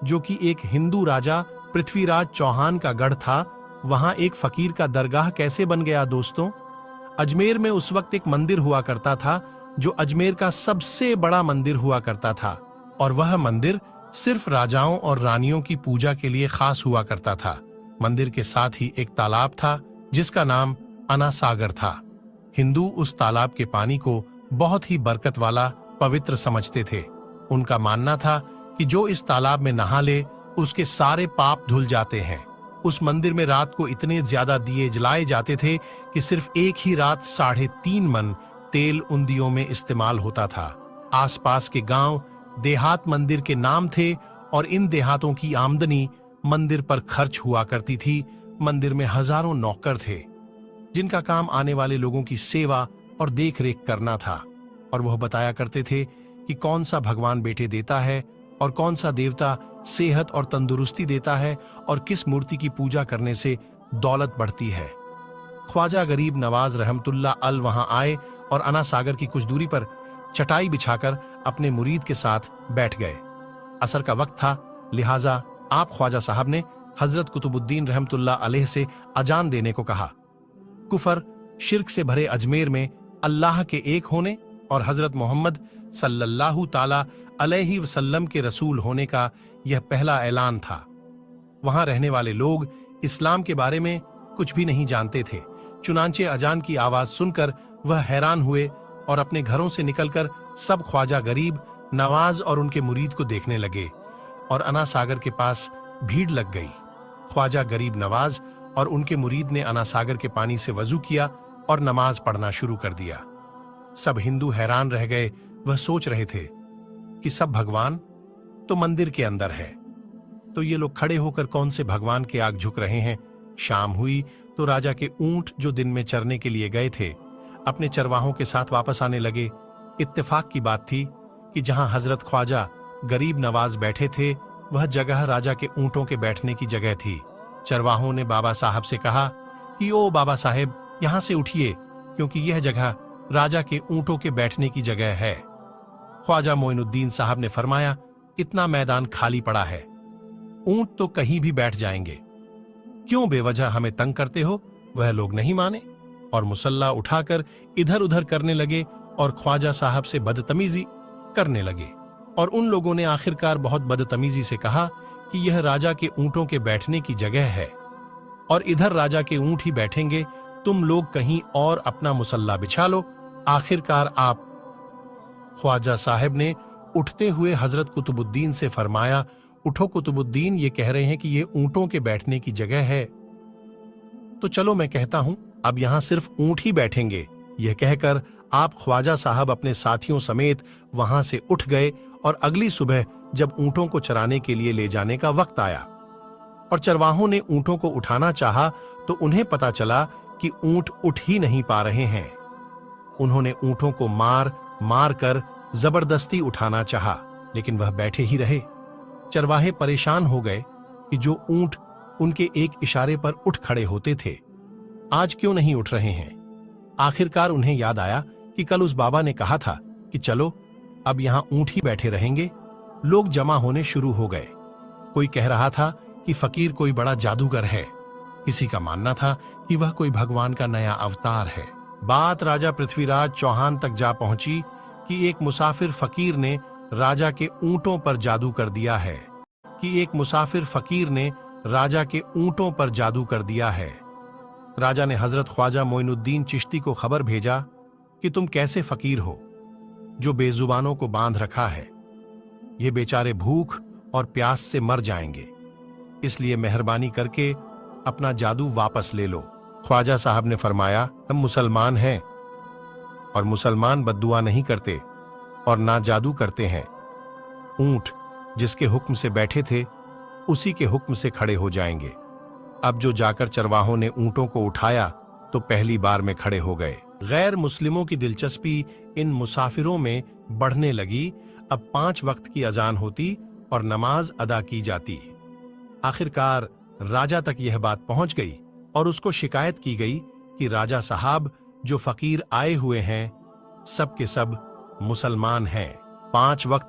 जो कि एक हिंदू राजा पृथ्वीराज चौहान का गढ़ था, वहां एक फकीर का दरगाह कैसे बन गया दोस्तों? अजमेर में उस वक्त एक मंदिर हुआ करता था जो अजमेर का सबसे बड़ा मंदिर हुआ करता था, और वह मंदिर सिर्फ राजाओं और रानियों की पूजा के लिए खास हुआ करता था। मंदिर के साथ ही एक तालाब था जिसका नाम अना सागर था। हिंदू उस तालाब के पानी को बहुत ही बरकत वाला, पवित्र समझते थे। उनका मानना था कि जो इस तालाब में नहा ले उसके सारे पाप धुल जाते हैं। उस मंदिर में रात को इतने ज्यादा दिए जलाए जाते थे कि सिर्फ एक ही रात 3.5 मन तेल उन दियों में इस्तेमाल होता था। आसपास के गांव देहात मंदिर के नाम थे और इन देहातों की आमदनी मंदिर पर खर्च हुआ करती थी। मंदिर में हजारों नौकर थे जिनका काम आने वाले लोगों की सेवा और देखरेख करना था, और वह बताया करते थे कि कौन सा भगवान बेटे देता है और कौन सा देवता सेहत और तंदुरुस्ती देता है और किस मूर्ति की पूजा करने से दौलत बढ़ती है। ख्वाजा गरीब नवाज रहमतुल्लाह अल वहां आए और अना सागर की कुछ दूरी पर चटाई बिछाकर अपने मुरीद के साथ बैठ गए। असर का वक्त था, लिहाजा आप ख्वाजा साहब ने हजरत कुतुबुद्दीन रहमतुल्लाह अलैह से अजान देने को कहा। कुफर शिर्क से भरे अजमेर में अल्लाह के एक होने और हजरत मोहम्मद सल्लल्लाहु ताला अलैहि वसल्लम के रसूल होने का यह पहला ऐलान था। वहां रहने वाले लोग इस्लाम के बारे में कुछ भी नहीं जानते थे। चुनांचे अजान की आवाज सुनकर वह हैरान हुए और अपने घरों से निकलकर सब ख्वाजा गरीब नवाज और उनके मुरीद को देखने लगे, और अना सागर के पास भीड़ लग गई। ख्वाजा गरीब नवाज और उनके मुरीद ने अना सागर के पानी से वजू किया और नमाज पढ़ना शुरू कर दिया। सब हिंदू हैरान रह गए। वह सोच रहे थे कि सब भगवान तो मंदिर के अंदर है, तो ये लोग खड़े होकर कौन से भगवान के आग झुक रहे हैं। शाम हुई तो राजा के ऊंट जो दिन में चरने के लिए गए थे अपने चरवाहों के साथ वापस आने लगे। इत्तेफाक की बात थी कि जहां हजरत ख्वाजा गरीब नवाज बैठे थे वह जगह राजा के ऊंटों के बैठने की जगह थी। चरवाहों ने बाबा साहब से कहा कि ओ बाबा साहेब, यहां से उठिए क्योंकि यह जगह राजा के ऊंटों के बैठने की जगह है। ख्वाजा मोइनुद्दीन साहब ने फरमाया, इतना मैदान खाली पड़ा है, ऊंट तो कहीं भी बैठ जाएंगे, क्यों बेवजह हमें तंग करते हो। वह लोग नहीं माने और मुसल्ला उठाकर इधर उधर करने लगे और ख्वाजा साहब से बदतमीजी करने लगे, और उन लोगों ने आखिरकार बहुत बदतमीजी से कहा कि यह राजा के ऊंटों के बैठने की जगह है और इधर राजा के ऊंट ही बैठेंगे, तुम लोग कहीं और अपना मुसल्ला बिछा लो। आखिरकार आप ख्वाजा साहब ने उठते हुए हजरत कुतुबुद्दीन से फरमाया, उठो कुतुबुद्दीन, ये कह रहे हैं कि ये ऊंटों के बैठने की जगह है, तो चलो मैं कहता हूं अब यहां सिर्फ ऊंट ही बैठेंगे। यह कहकर आप ख्वाजा साहब अपने साथियों समेत वहां से उठ गए, और अगली सुबह जब ऊंटों को चराने के लिए ले जाने का वक्त आया और चरवाहों ने ऊंटों को उठाना चाहा तो उन्हें पता चला कि ऊंट उठ ही नहीं पा रहे हैं। उन्होंने ऊंटों को मार मार कर जबरदस्ती उठाना चाहा, लेकिन वह बैठे ही रहे। चरवाहे परेशान हो गए कि जो ऊंट उनके एक इशारे पर उठ खड़े होते थे आज क्यों नहीं उठ रहे हैं। आखिरकार उन्हें याद आया कि कल उस बाबा ने कहा था कि चलो अब यहां ऊंट ही बैठे रहेंगे। लोग जमा होने शुरू हो गए। कोई कह रहा था कि फकीर कोई बड़ा जादूगर है, किसी का मानना था कि वह कोई भगवान का नया अवतार है। बात राजा पृथ्वीराज चौहान तक जा पहुंची कि एक मुसाफिर फकीर ने राजा के ऊंटों पर जादू कर दिया है राजा के ऊंटों पर जादू कर दिया है। राजा ने हजरत ख्वाजा मोइनुद्दीन चिश्ती को खबर भेजा कि तुम कैसे फकीर हो जो बेजुबानों को बांध रखा है, ये बेचारे भूख और प्यास से मर जाएंगे, इसलिए मेहरबानी करके अपना जादू वापस ले लो। ख्वाजा साहब ने फरमाया, हम मुसलमान हैं और मुसलमान बद्दुआ नहीं करते और ना जादू करते हैं। ऊंट जिसके हुक्म से बैठे थे उसी के हुक्म से खड़े हो जाएंगे। अब जो जाकर चरवाहों ने ऊंटों को उठाया तो पहली बार में खड़े हो गए। गैर मुस्लिमों की दिलचस्पी इन मुसाफिरों में बढ़ने लगी। अब 5 वक्त की अजान होती और नमाज अदा की जाती। आखिरकार राजा तक यह बात पहुंच गई और उसको शिकायत की गई कि राजा साहब, जो फकीर आए हुए हैं सब के सब मुसलमान हैं, 5 वक्त